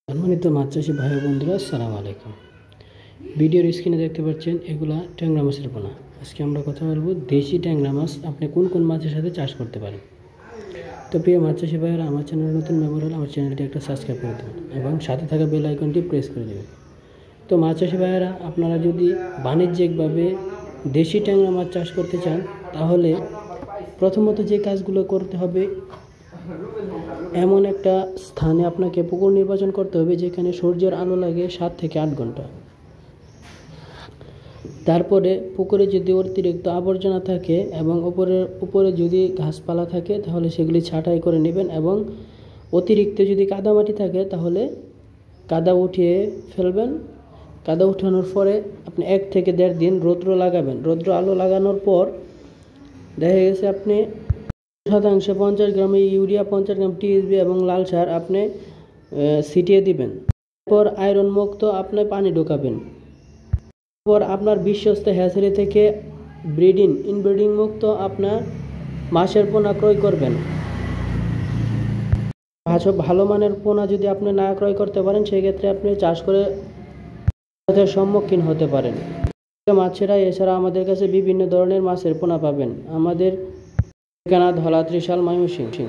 সম্মানিত মাছ চাষি ভাই ও বন্ধুরা, আসসালামু আলাইকুম। ভিডিওর স্ক্রিনে দেখতে পাচ্ছেন এগুলা ট্যাংরা মাছের পোনা। আজকে আমরা কথা বলবো দেশি ট্যাংরা মাছ আপনি কোন কোন মাছের সাথে চাষ করতে পারেন। তো প্রিয় মাছ চাষি ভাইয়েরা, আমার চ্যানেল নতুন মেম্বার হলে আমার চ্যানেলটি একটা সাবস্ক্রাইব করে দেবেন এবং সাথে থাকা বেল আইকনটি প্রেস করে দেবেন। তো মাছ চাষি ভাইয়েরা, আপনারা যদি বাণিজ্যিকভাবে দেশি ট্যাংরা মাছ চাষ করতে চান, তাহলে প্রথমত যে কাজগুলো করতে হবে, এমন একটা স্থানে আপনাকে পুকুর নির্বাচন করতে হবে যেখানে সূর্যের আলো লাগে 7 থেকে 8 ঘন্টা। তারপরে পুকুরে যদি অতিরিক্ত আবর্জনা থাকে এবং উপরে যদি ঘাসপালা থাকে তাহলে সেগুলি ছাঁটাই করে নেবেন, এবং অতিরিক্ত যদি কাদামাটি থাকে তাহলে কাদা উঠিয়ে ফেলবেন। কাদা উঠানোর পরে আপনি 1 থেকে 1.5 দিন রৌদ্র লাগাবেন। রৌদ্র আলো লাগানোর পর দেখা গেছে আপনি শতাংশে 50 গ্রাম ইউরিয়া, 50 গ্রাম টিএসবি এবং লাল সার আপনি ছিটিয়ে দিবেন। এরপর আয়রন মুক্ত আপনি পানি ঢোকাবেন। এরপর আপনার বিশ্বস্ত হ্যাচারি থেকে ইনব্রিডিং মুক্ত আপনার মাছের পোনা ক্রয় করবেন। ভালো মানের পোনা যদি আপনি না ক্রয় করতে পারেন, সেক্ষেত্রে আপনি চাষ করে সম্মুখীন হতে পারেন। মাছেরা এছাড়া আমাদের কাছে বিভিন্ন ধরনের মাছের পোনা পাবেন। আমাদের ঠিকানা ধলা, ত্রিশাল, ময়মনসিংহ।